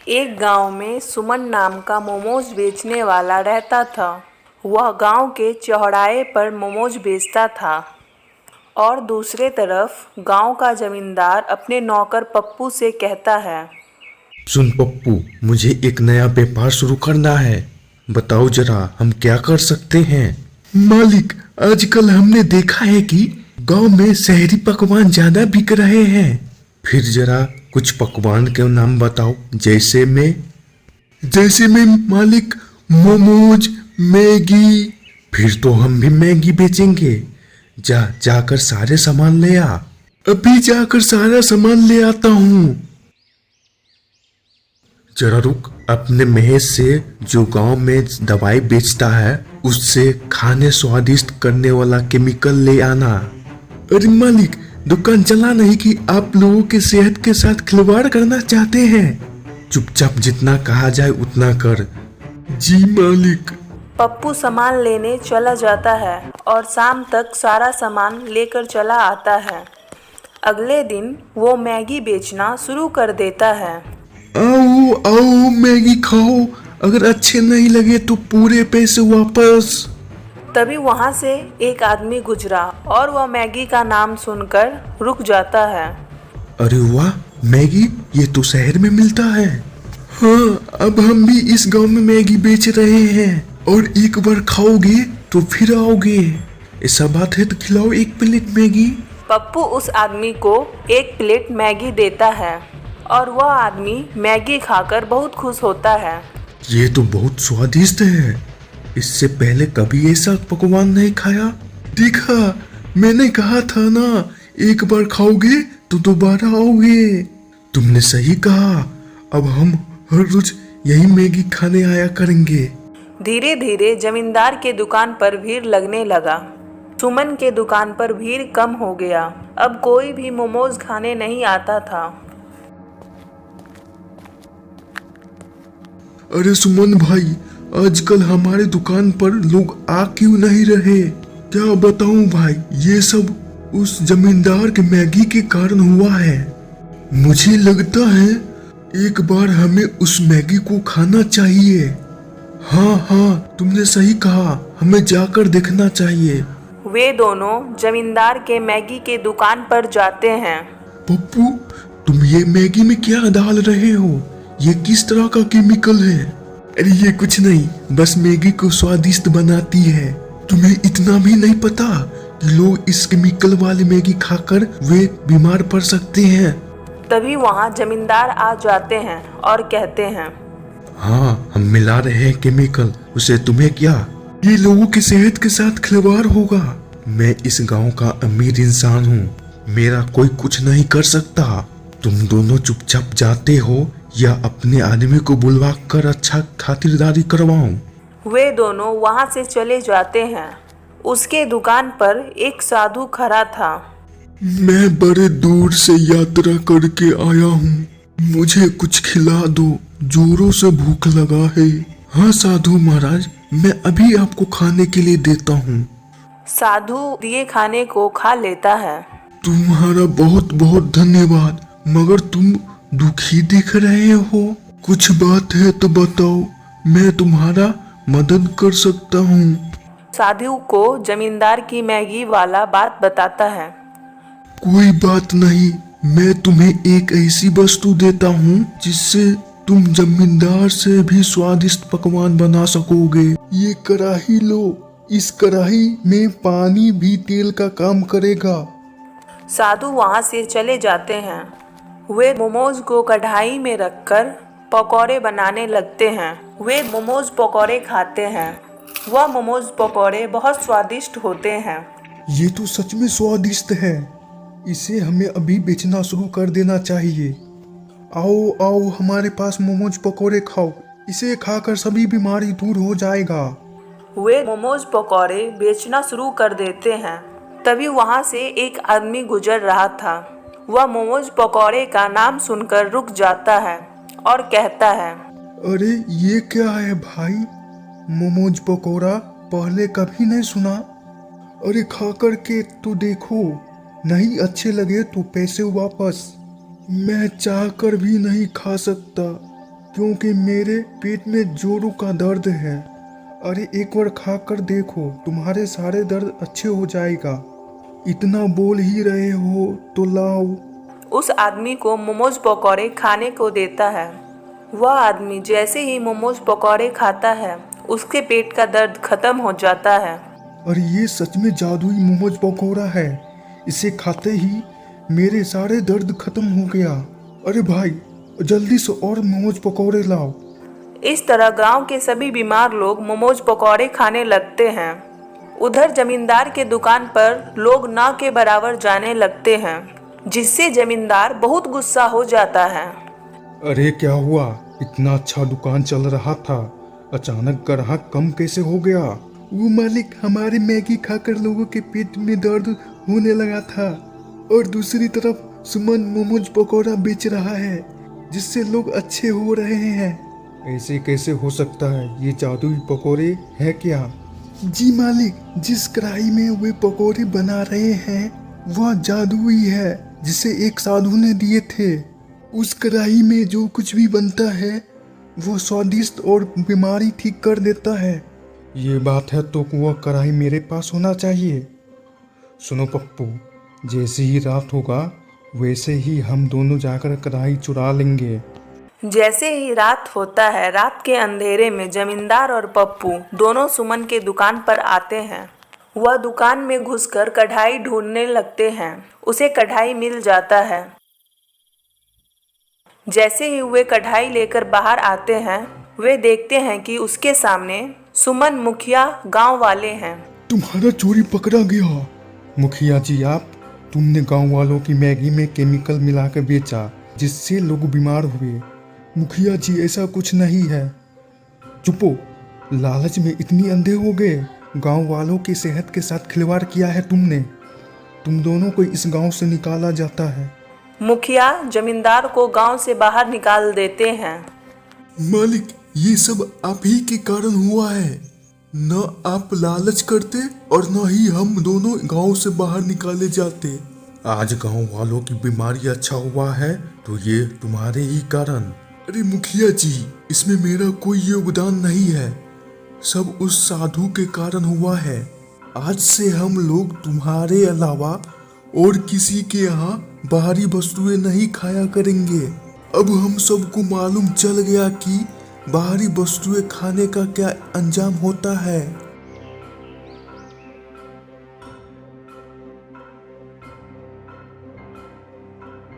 एक गांव में सुमन नाम का मोमोज बेचने वाला रहता था। वह गांव के चौराहे पर मोमोज बेचता था और दूसरे तरफ गांव का जमींदार अपने नौकर पप्पू से कहता है। सुन पप्पू, मुझे एक नया व्यापार शुरू करना है। बताओ जरा हम क्या कर सकते हैं। मालिक, आजकल हमने देखा है कि गांव में शहरी पकवान ज्यादा बिक रहे हैं। फिर जरा कुछ पकवान के नाम बताओ। जैसे में मालिक, मोमोज, मैगी। फिर तो हम भी मैगी बेचेंगे। जाकर सारे सामान ले आ। अभी जाकर सारा सामान ले आता हूँ। जरा रुक, अपने महेश से जो गांव में दवाई बेचता है उससे खाने स्वादिष्ट करने वाला केमिकल ले आना। अरे मालिक, दुकान चला नहीं कि आप लोगों के सेहत के साथ खिलवाड़ करना चाहते हैं। चुपचाप जितना कहा जाए उतना कर। जी मालिक। पप्पू सामान लेने चला जाता है और शाम तक सारा सामान लेकर चला आता है। अगले दिन वो मैगी बेचना शुरू कर देता है। आओ आओ, मैगी खाओ। अगर अच्छे नहीं लगे तो पूरे पैसे वापस। तभी वहाँ से एक आदमी गुजरा और वह मैगी का नाम सुनकर रुक जाता है। अरे वाह, मैगी ये तो शहर में मिलता है। हाँ, अब हम भी इस गांव में मैगी बेच रहे हैं और एक बार खाओगे तो फिर आओगे। ऐसा बात है तो खिलाओ एक प्लेट मैगी। पप्पू उस आदमी को एक प्लेट मैगी देता है और वह आदमी मैगी खाकर बहुत खुश होता है। ये तो बहुत स्वादिष्ट है। इससे पहले कभी ऐसा पकवान नहीं खाया। देखा, मैंने कहा था ना, एक बार खाओगे तो दोबारा आओगे। तुमने सही कहा। अब हम हर रोज यही मैगी खाने आया करेंगे। धीरे धीरे जमींदार के दुकान पर भीड़ लगने लगा। सुमन के दुकान पर भीड़ कम हो गया। अब कोई भी मोमोज खाने नहीं आता था। अरे सुमन भाई, आजकल हमारे दुकान पर लोग आ क्यों नहीं रहे? क्या बताऊं भाई, ये सब उस जमींदार के मैगी के कारण हुआ है। मुझे लगता है एक बार हमें उस मैगी को खाना चाहिए। हाँ, तुमने सही कहा, हमें जाकर देखना चाहिए। वे दोनों जमींदार के मैगी के दुकान पर जाते हैं। पप्पू, तुम ये मैगी में क्या डाल रहे हो? ये किस तरह का केमिकल है? अरे ये कुछ नहीं, बस मैगी को स्वादिष्ट बनाती है। तुम्हें इतना भी नहीं पता कि लोग इस केमिकल वाली मैगी खाकर वे बीमार पड़ सकते हैं। तभी वहाँ जमींदार आ जाते हैं और कहते हैं, हाँ, हम मिला रहे हैं केमिकल, उसे तुम्हें क्या? ये लोगों की सेहत के साथ खिलवाड़ होगा। मैं इस गांव का अमीर इंसान हूँ, मेरा कोई कुछ नहीं कर सकता। तुम दोनों चुपचाप जाते हो या अपने आदमी को बुलवा कर अच्छा खातिरदारी करवाऊं? वे दोनों वहाँ से चले जाते हैं। उसके दुकान पर एक साधु खड़ा था। मैं बड़े दूर से यात्रा करके आया हूँ, मुझे कुछ खिला दो, जोरों से भूख लगा है। हाँ साधु महाराज, मैं अभी आपको खाने के लिए देता हूँ। साधु दिए खाने को खा लेता है। तुम्हारा बहुत बहुत धन्यवाद, मगर तुम दुखी दिख रहे हो। कुछ बात है तो बताओ, मैं तुम्हारा मदद कर सकता हूँ। साधु को जमींदार की मैगी वाला बात बताता है। कोई बात नहीं, मैं तुम्हें एक ऐसी वस्तु देता हूँ जिससे तुम जमींदार से भी स्वादिष्ट पकवान बना सकोगे। ये कढ़ाई लो, इस कढ़ाई में पानी भी तेल का काम करेगा। साधु वहाँ से चले जाते हैं। वे मोमोज को कढ़ाई में रखकर पकौड़े बनाने लगते हैं। वे मोमोज पकौड़े खाते हैं। वह मोमोज पकौड़े बहुत स्वादिष्ट होते हैं। ये तो सच में स्वादिष्ट है। इसे हमें अभी बेचना शुरू कर देना चाहिए। आओ आओ, हमारे पास मोमोज पकौड़े खाओ, इसे खाकर सभी बीमारी दूर हो जाएगा। वे मोमोज पकौड़े बेचना शुरू कर देते हैं। तभी वहाँ से एक आदमी गुजर रहा था। वह मोमोज पकौड़े का नाम सुनकर रुक जाता है और कहता है, अरे ये क्या है भाई, मोमोज पकौड़ा पहले कभी नहीं सुना। अरे खा कर के तो देखो, नहीं अच्छे लगे तो पैसे वापस। मैं चाह कर भी नहीं खा सकता, क्योंकि मेरे पेट में जोरों का दर्द है। अरे एक बार खा कर देखो, तुम्हारे सारे दर्द अच्छे हो जाएगा। इतना बोल ही रहे हो तो लाओ। उस आदमी को मोमोज पकौड़े खाने को देता है। वह आदमी जैसे ही मोमोज पकौड़े खाता है उसके पेट का दर्द खत्म हो जाता है। और ये सच में जादुई मोमोज पकौड़ा है। इसे खाते ही मेरे सारे दर्द खत्म हो गया। अरे भाई जल्दी से और मोमोज पकौड़े लाओ। इस तरह गांव के सभी बीमार लोग मोमोज पकौड़े खाने लगते हैं। उधर जमींदार के दुकान पर लोग ना के बराबर जाने लगते हैं, जिससे जमींदार बहुत गुस्सा हो जाता है। अरे क्या हुआ? इतना अच्छा दुकान चल रहा था, अचानक ग्राहक कम कैसे हो गया? वो मालिक, हमारे मैगी खाकर लोगों के पेट में दर्द होने लगा था और दूसरी तरफ सुमन मोमोज पकौड़ा बेच रहा है जिससे लोग अच्छे हो रहे हैं। ऐसे कैसे हो सकता है? ये जादुई पकौड़े हैं क्या? जी मालिक, जिस कढ़ाई में वे पकौड़े बना रहे हैं वह जादुई है, जिसे एक साधु ने दिए थे। उस कढ़ाई में जो कुछ भी बनता है वो स्वादिष्ट और बीमारी ठीक कर देता है। ये बात है तो वह कढ़ाई मेरे पास होना चाहिए। सुनो पप्पू, जैसे ही रात होगा वैसे ही हम दोनों जाकर कढ़ाई चुरा लेंगे। जैसे ही रात होता है, रात के अंधेरे में जमींदार और पप्पू दोनों सुमन के दुकान पर आते हैं। वह दुकान में घुसकर कढ़ाई ढूंढने लगते हैं। उसे कढ़ाई मिल जाता है। जैसे ही वे कढ़ाई लेकर बाहर आते हैं, वे देखते हैं कि उसके सामने सुमन मुखिया गांव वाले हैं। तुम्हारा चोरी पकड़ा गया। मुखिया जी, तुमने गांव वालों की मैगी में केमिकल मिलाकर बेचा जिससे लोग बीमार हुए। मुखिया जी, ऐसा कुछ नहीं है। चुपो, लालच में इतनी अंधे हो गए। गांव वालों की सेहत के साथ खिलवाड़ किया है तुमने। तुम दोनों को इस गांव से निकाला जाता है। मुखिया जमींदार को गांव से बाहर निकाल देते हैं। मालिक, ये सब आप ही के कारण हुआ है। न आप लालच करते और न ही हम दोनों गांव से बाहर निकाले जाते। आज गांव वालों की बीमारी अच्छा हुआ है तो ये तुम्हारे ही कारण। अरे मुखिया जी, इसमें मेरा कोई योगदान नहीं है, सब उस साधु के कारण हुआ है। आज से हम लोग तुम्हारे अलावा और किसी के यहाँ बाहरी वस्तुएं नहीं खाया करेंगे। अब हम सबको मालूम चल गया कि बाहरी वस्तुएं खाने का क्या अंजाम होता है।